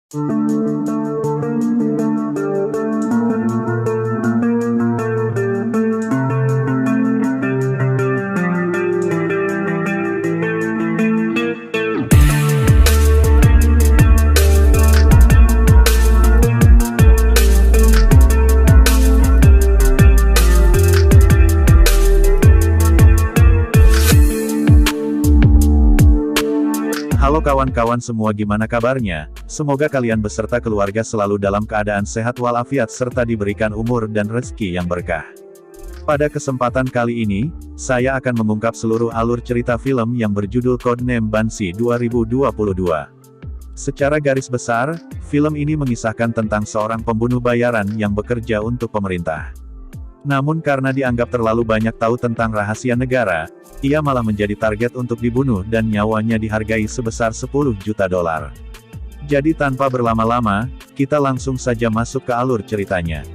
Halo kawan-kawan semua, gimana kabarnya? Semoga kalian beserta keluarga selalu dalam keadaan sehat walafiat serta diberikan umur dan rezeki yang berkah. Pada kesempatan kali ini, saya akan mengungkap seluruh alur cerita film yang berjudul Codename Banshee 2022. Secara garis besar, film ini mengisahkan tentang seorang pembunuh bayaran yang bekerja untuk pemerintah. Namun karena dianggap terlalu banyak tahu tentang rahasia negara, ia malah menjadi target untuk dibunuh dan nyawanya dihargai sebesar 10 juta dolar. Jadi tanpa berlama-lama, kita langsung saja masuk ke alur ceritanya.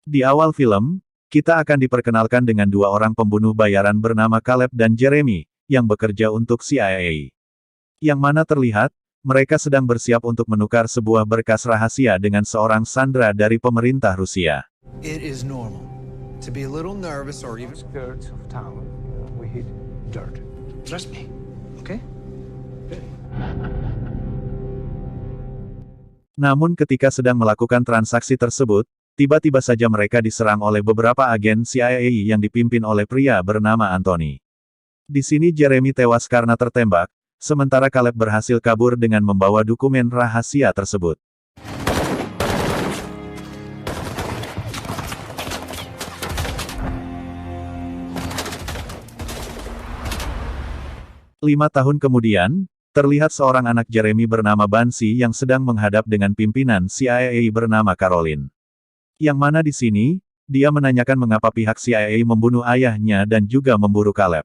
Di awal film, kita akan diperkenalkan dengan dua orang pembunuh bayaran bernama Caleb dan Jeremy, yang bekerja untuk CIA. Yang mana terlihat, mereka sedang bersiap untuk menukar sebuah berkas rahasia dengan seorang sandera dari pemerintah Rusia. It is normal to be a little nervous or even Skirts of town, we hit dirt. trust me, okay? Namun ketika sedang melakukan transaksi tersebut, tiba-tiba saja mereka diserang oleh beberapa agen CIA yang dipimpin oleh pria bernama Anthony. Di sini Jeremy tewas karena tertembak, sementara Caleb berhasil kabur dengan membawa dokumen rahasia tersebut. Lima tahun kemudian, terlihat seorang anak Jeremy bernama Banshee yang sedang menghadap dengan pimpinan CIA bernama Caroline. Yang mana di sini, dia menanyakan mengapa pihak CIA membunuh ayahnya dan juga memburu Caleb.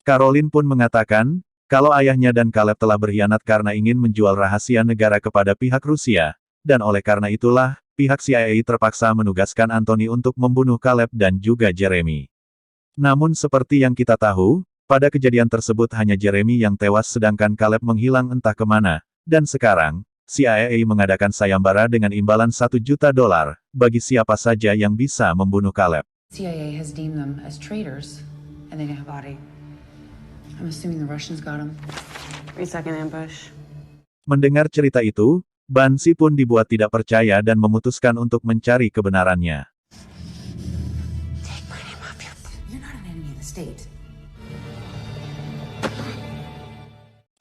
Caroline pun mengatakan, kalau ayahnya dan Caleb telah berkhianat karena ingin menjual rahasia negara kepada pihak Rusia, dan oleh karena itulah, pihak CIA terpaksa menugaskan Anthony untuk membunuh Caleb dan juga Jeremy. Namun seperti yang kita tahu, pada kejadian tersebut hanya Jeremy yang tewas sedangkan Caleb menghilang entah kemana, dan sekarang, CIA mengadakan sayembara dengan imbalan 1 juta dolar, bagi siapa saja yang bisa membunuh Caleb. CIA has deemed them as traitors, and they have a body. I'm assuming the Russians got them. 3-second ambush. Mendengar cerita itu, Banshee pun dibuat tidak percaya dan memutuskan untuk mencari kebenarannya. Take my name off your... You're not an enemy of the state.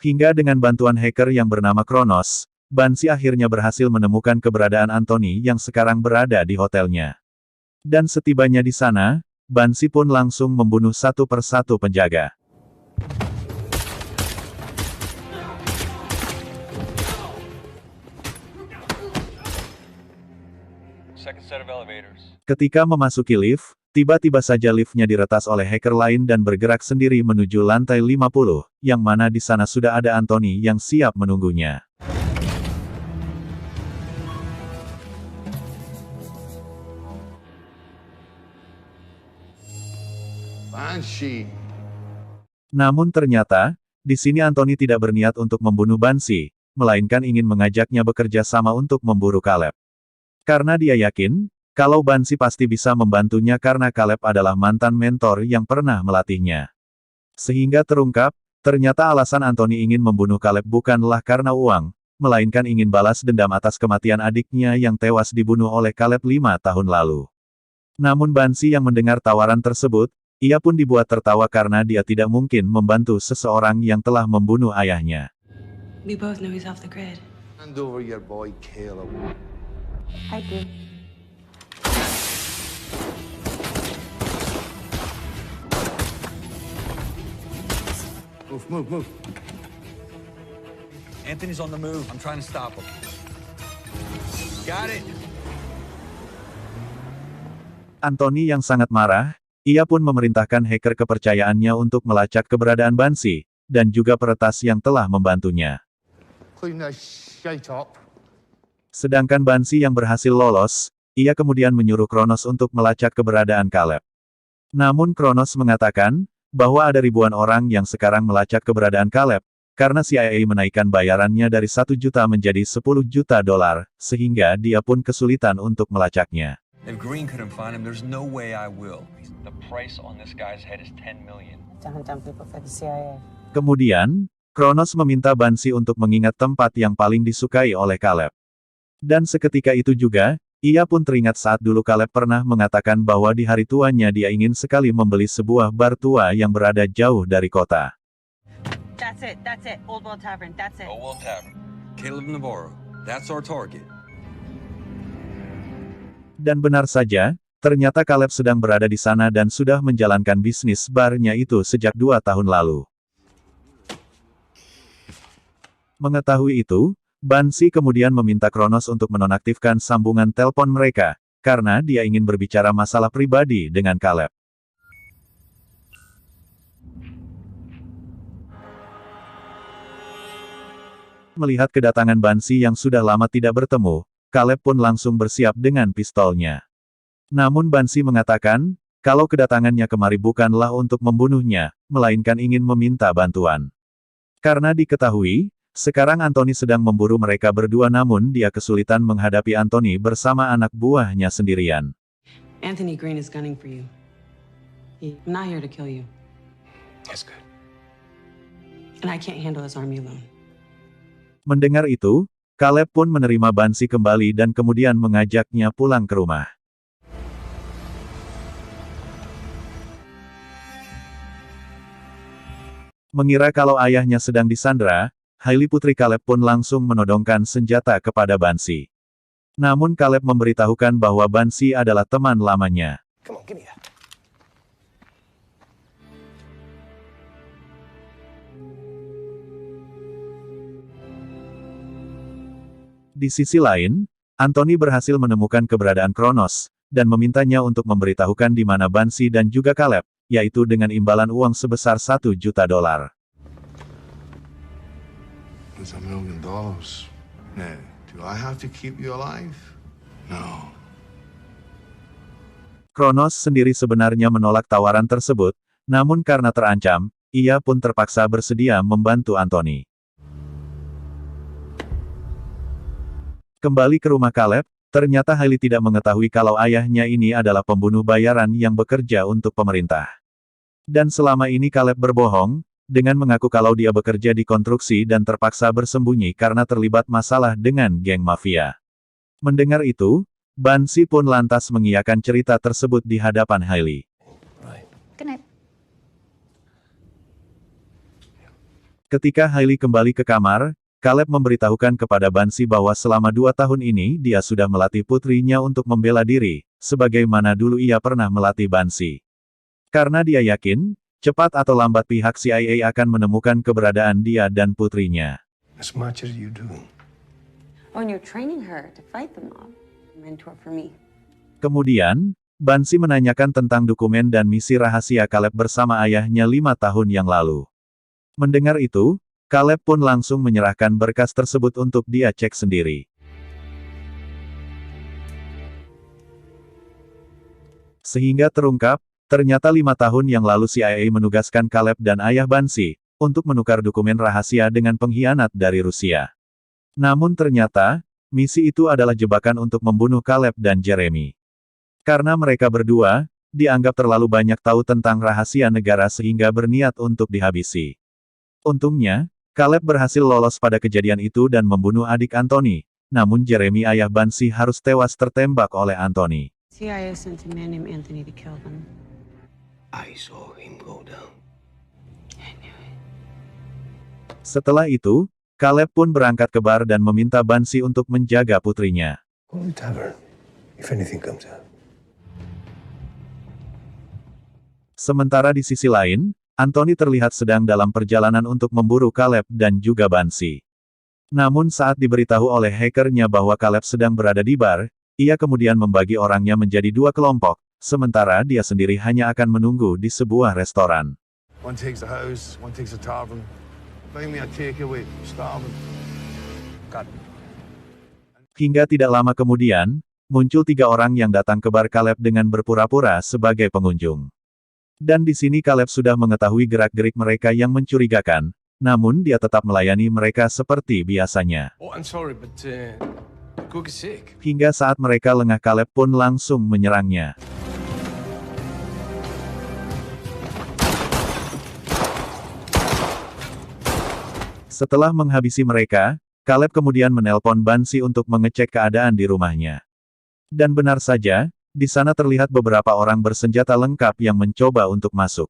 Hingga dengan bantuan hacker yang bernama Kronos, Banshee akhirnya berhasil menemukan keberadaan Anthony yang sekarang berada di hotelnya. Dan setibanya di sana, Banshee pun langsung membunuh satu persatu penjaga. Second set of elevators. Ketika memasuki lift, tiba-tiba saja liftnya diretas oleh hacker lain dan bergerak sendiri menuju lantai 50, yang mana di sana sudah ada Anthony yang siap menunggunya. Banshee. Namun ternyata, di sini Anthony tidak berniat untuk membunuh Banshee, melainkan ingin mengajaknya bekerja sama untuk memburu Caleb. Karena dia yakin, kalau Banshee pasti bisa membantunya karena Caleb adalah mantan mentor yang pernah melatihnya. Sehingga terungkap, ternyata alasan Anthony ingin membunuh Caleb bukanlah karena uang, melainkan ingin balas dendam atas kematian adiknya yang tewas dibunuh oleh Caleb 5 tahun lalu. Namun Banshee yang mendengar tawaran tersebut, ia pun dibuat tertawa karena dia tidak mungkin membantu seseorang yang telah membunuh ayahnya. We both know he's off the grid. Hand over your boy Caleb. I do. Move. Anthony's on the move. I'm trying to stop him. Got it. Anthony yang sangat marah, ia pun memerintahkan hacker kepercayaannya untuk melacak keberadaan Banshee, dan juga peretas yang telah membantunya. Clean that shit up. Sedangkan Banshee yang berhasil lolos, ia kemudian menyuruh Kronos untuk melacak keberadaan Caleb. Namun Kronos mengatakan, bahwa ada ribuan orang yang sekarang melacak keberadaan Caleb, karena CIA menaikkan bayarannya dari 1 juta menjadi 10 juta dolar, sehingga dia pun kesulitan untuk melacaknya. If Green couldn't find him, there's no way I will. The price on this guy's head is 10 million. To hunt down people for the CIA. Kemudian, Kronos meminta Banshee untuk mengingat tempat yang paling disukai oleh Caleb. Dan seketika itu juga, ia pun teringat saat dulu Caleb pernah mengatakan bahwa di hari tuanya dia ingin sekali membeli sebuah bar tua yang berada jauh dari kota. That's it. Old World Tavern, that's it. Old Tavern. Caleb Navarro. That's our target. Dan benar saja, ternyata Caleb sedang berada di sana dan sudah menjalankan bisnis barnya itu sejak 2 tahun lalu. Mengetahui itu, Banshee kemudian meminta Kronos untuk menonaktifkan sambungan telepon mereka, karena dia ingin berbicara masalah pribadi dengan Caleb. Melihat kedatangan Banshee yang sudah lama tidak bertemu, Caleb pun langsung bersiap dengan pistolnya. Namun Banshee mengatakan, kalau kedatangannya kemari bukanlah untuk membunuhnya, melainkan ingin meminta bantuan. Karena diketahui, sekarang Anthony sedang memburu mereka berdua namun dia kesulitan menghadapi Anthony bersama anak buahnya sendirian. Anthony Green is gunning for you. I'm not here to kill you. That's good. And I can't handle his army alone. Mendengar itu, Caleb pun menerima Banshee kembali dan kemudian mengajaknya pulang ke rumah. Mengira kalau ayahnya sedang disandra, Hailey putri Caleb pun langsung menodongkan senjata kepada Banshee. Namun Caleb memberitahukan bahwa Banshee adalah teman lamanya. Come on, give me that. Di sisi lain, Anthony berhasil menemukan keberadaan Kronos, dan memintanya untuk memberitahukan di mana Banshee dan juga Caleb, yaitu dengan imbalan uang sebesar 1 juta dolar. It's $1 million. Now, do I have to keep you alive? No. Kronos sendiri sebenarnya menolak tawaran tersebut, namun karena terancam, ia pun terpaksa bersedia membantu Anthony. Kembali ke rumah Caleb, ternyata Hailey tidak mengetahui kalau ayahnya ini adalah pembunuh bayaran yang bekerja untuk pemerintah. Dan selama ini Caleb berbohong, dengan mengaku kalau dia bekerja di konstruksi dan terpaksa bersembunyi karena terlibat masalah dengan geng mafia. Mendengar itu, Banshee pun lantas mengiyakan cerita tersebut di hadapan Hailey. Good night. Ketika Hailey kembali ke kamar, Caleb memberitahukan kepada Banshee bahwa selama 2 tahun ini dia sudah melatih putrinya untuk membela diri, sebagaimana dulu ia pernah melatih Banshee. Karena dia yakin, cepat atau lambat pihak CIA akan menemukan keberadaan dia dan putrinya. As much as you do. Oh, and you're training her to fight the mob. Mentor for me. Kemudian, Banshee menanyakan tentang dokumen dan misi rahasia Caleb bersama ayahnya 5 tahun yang lalu. Mendengar itu, Caleb pun langsung menyerahkan berkas tersebut untuk dia cek sendiri. Sehingga terungkap, ternyata 5 tahun yang lalu CIA menugaskan Caleb dan ayah Banshee, untuk menukar dokumen rahasia dengan pengkhianat dari Rusia. Namun ternyata, misi itu adalah jebakan untuk membunuh Caleb dan Jeremy. Karena mereka berdua, dianggap terlalu banyak tahu tentang rahasia negara sehingga berniat untuk dihabisi. Untungnya, Caleb berhasil lolos pada kejadian itu dan membunuh adik Anthony, namun Jeremy ayah Banshee harus tewas tertembak oleh Anthony. CIA sent a man named Anthony to kill them. I saw him go down. I knew it. Setelah itu, Caleb pun berangkat ke bar dan meminta Banshee untuk menjaga putrinya. Go to the tavern, if anything comes out. Sementara di sisi lain, Anthony terlihat sedang dalam perjalanan untuk memburu Caleb dan juga Banshee. Namun saat diberitahu oleh hackernya bahwa Caleb sedang berada di bar, ia kemudian membagi orangnya menjadi 2 kelompok, sementara dia sendiri hanya akan menunggu di sebuah restoran. One takes the house, one takes the tavern. Buy me a takeaway. Starving. Got it. Hingga tidak lama kemudian, muncul 3 orang yang datang ke bar Caleb dengan berpura-pura sebagai pengunjung. Dan di sini Caleb sudah mengetahui gerak-gerik mereka yang mencurigakan, namun dia tetap melayani mereka seperti biasanya. Oh, I'm sorry, but cook is sick. Hingga saat mereka lengah Caleb pun langsung menyerangnya. Setelah menghabisi mereka, Caleb kemudian menelpon Bansi untuk mengecek keadaan di rumahnya. Dan benar saja, di sana terlihat beberapa orang bersenjata lengkap yang mencoba untuk masuk.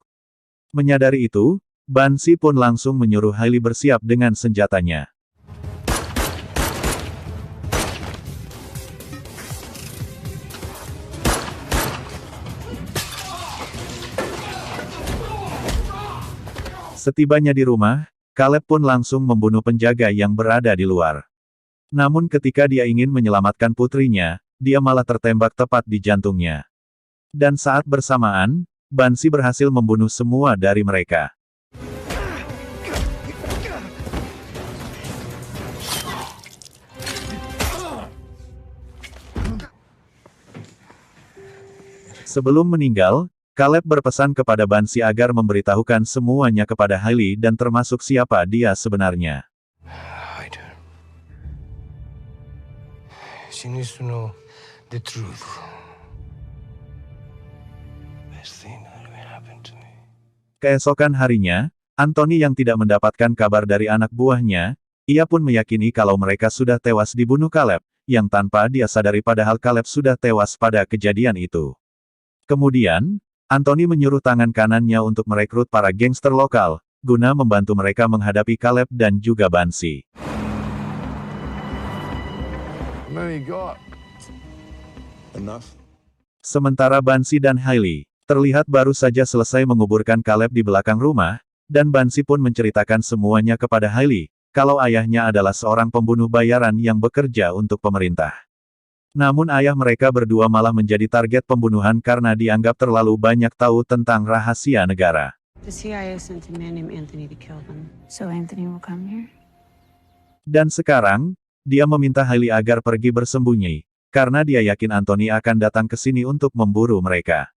Menyadari itu, Bansi pun langsung menyuruh Hailey bersiap dengan senjatanya. Setibanya di rumah, Caleb pun langsung membunuh penjaga yang berada di luar. Namun ketika dia ingin menyelamatkan putrinya, dia malah tertembak tepat di jantungnya. Dan saat bersamaan, Bansi berhasil membunuh semua dari mereka. Sebelum meninggal, Caleb berpesan kepada Bansi agar memberitahukan semuanya kepada Hailey dan termasuk siapa dia sebenarnya. Hide her. She needs to know the truth. Best thing that ever happened to me. Keesokan harinya, Anthony yang tidak mendapatkan kabar dari anak buahnya, ia pun meyakini kalau mereka sudah tewas dibunuh Caleb, yang tanpa dia sadari padahal Caleb sudah tewas pada kejadian itu. Kemudian, Anthony menyuruh tangan kanannya untuk merekrut para gangster lokal, guna membantu mereka menghadapi Caleb dan juga Bansi. How many you got? Enough. Sementara Bansi dan Hailey, terlihat baru saja selesai menguburkan Caleb di belakang rumah, dan Bansi pun menceritakan semuanya kepada Hailey, kalau ayahnya adalah seorang pembunuh bayaran yang bekerja untuk pemerintah. Namun ayah mereka berdua malah menjadi target pembunuhan karena dianggap terlalu banyak tahu tentang rahasia negara. The CIA sent a man named Anthony to kill them. So Anthony will come here? Dan sekarang, dia meminta Hailey agar pergi bersembunyi, karena dia yakin Anthony akan datang ke sini untuk memburu mereka.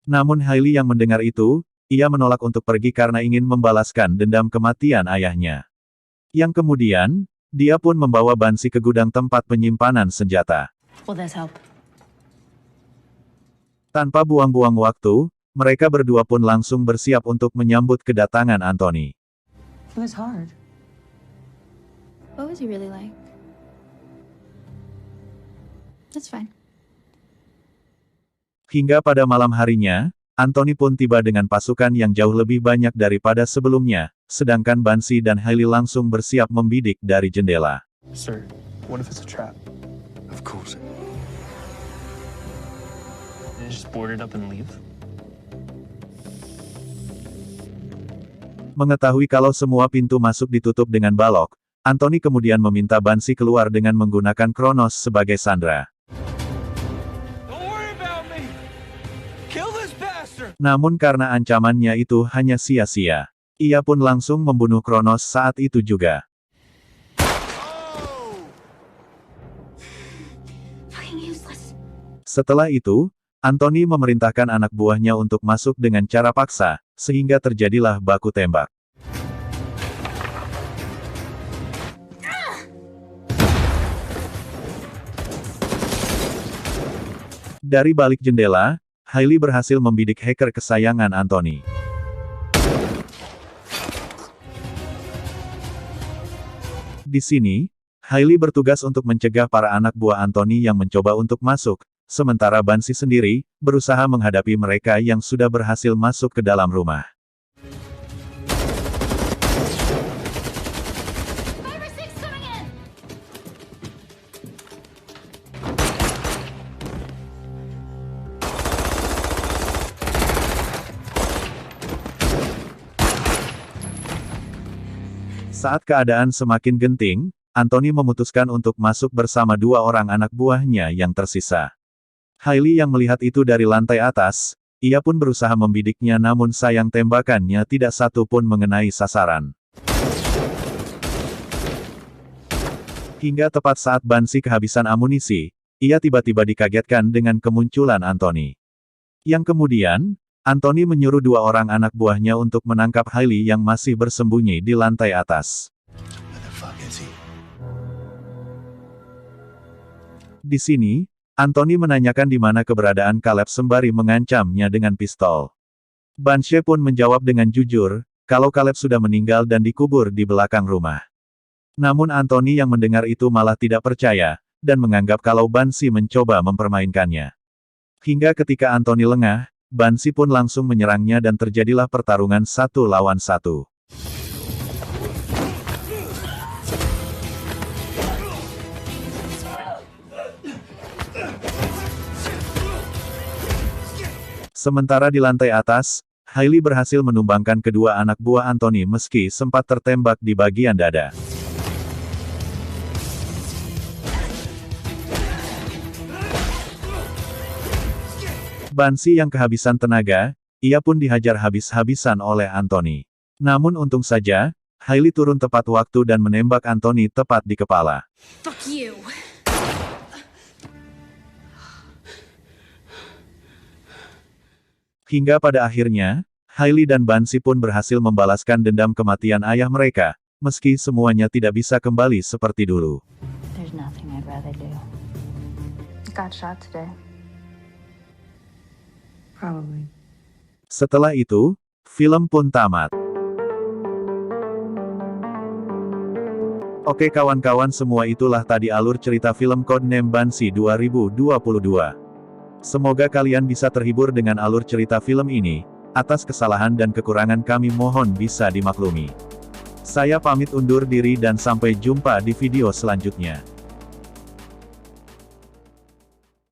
Namun Hailey yang mendengar itu, ia menolak untuk pergi karena ingin membalaskan dendam kematian ayahnya. Yang kemudian, dia pun membawa Bansi ke gudang tempat penyimpanan senjata. Will this help? Tanpa buang-buang waktu, mereka berdua pun langsung bersiap untuk menyambut kedatangan Anthony. It was hard. What was he really like? That's fine. Hingga pada malam harinya, Anthony pun tiba dengan pasukan yang jauh lebih banyak daripada sebelumnya, sedangkan Bansi dan Hailey langsung bersiap membidik dari jendela. Sir, what if it's a trap? Of course. And just board it up and leave? Mengetahui kalau semua pintu masuk ditutup dengan balok, Anthony kemudian meminta Bansi keluar dengan menggunakan Kronos sebagai sandera. Don't worry about me. Kill this bastard. Namun karena ancamannya itu hanya sia-sia, ia pun langsung membunuh Kronos saat itu juga. Setelah itu, Anthony memerintahkan anak buahnya untuk masuk dengan cara paksa, sehingga terjadilah baku tembak. Dari balik jendela, Hailey berhasil membidik hacker kesayangan Anthony. Di sini, Hailey bertugas untuk mencegah para anak buah Anthony yang mencoba untuk masuk, sementara Bansi sendiri, berusaha menghadapi mereka yang sudah berhasil masuk ke dalam rumah. Saat keadaan semakin genting, Anthony memutuskan untuk masuk bersama 2 orang anak buahnya yang tersisa. Hailey yang melihat itu dari lantai atas, ia pun berusaha membidiknya namun sayang tembakannya tidak satu pun mengenai sasaran. Hingga tepat saat Banshee kehabisan amunisi, ia tiba-tiba dikagetkan dengan kemunculan Anthony. Yang kemudian, Anthony menyuruh 2 orang anak buahnya untuk menangkap Hailey yang masih bersembunyi di lantai atas. Di sini, Anthony menanyakan di mana keberadaan Caleb sembari mengancamnya dengan pistol. Banshee pun menjawab dengan jujur, kalau Caleb sudah meninggal dan dikubur di belakang rumah. Namun Anthony yang mendengar itu malah tidak percaya, dan menganggap kalau Banshee mencoba mempermainkannya. Hingga ketika Anthony lengah, Banshee pun langsung menyerangnya dan terjadilah pertarungan 1 lawan 1. Sementara di lantai atas, Hailey berhasil menumbangkan kedua anak buah Anthony meski sempat tertembak di bagian dada. Banshee yang kehabisan tenaga, ia pun dihajar habis-habisan oleh Anthony. Namun untung saja, Hailey turun tepat waktu dan menembak Anthony tepat di kepala. Fuck you. Hingga pada akhirnya, Hailey dan Banshee pun berhasil membalaskan dendam kematian ayah mereka, meski semuanya tidak bisa kembali seperti dulu. There's nothing I'd rather do. Got shot today. Probably. Setelah itu, film pun tamat. Oke kawan-kawan, semua itulah tadi alur cerita film Codename Banshee 2022. Semoga kalian bisa terhibur dengan alur cerita film ini. Atas kesalahan dan kekurangan kami mohon bisa dimaklumi. Saya pamit undur diri dan sampai jumpa di video selanjutnya.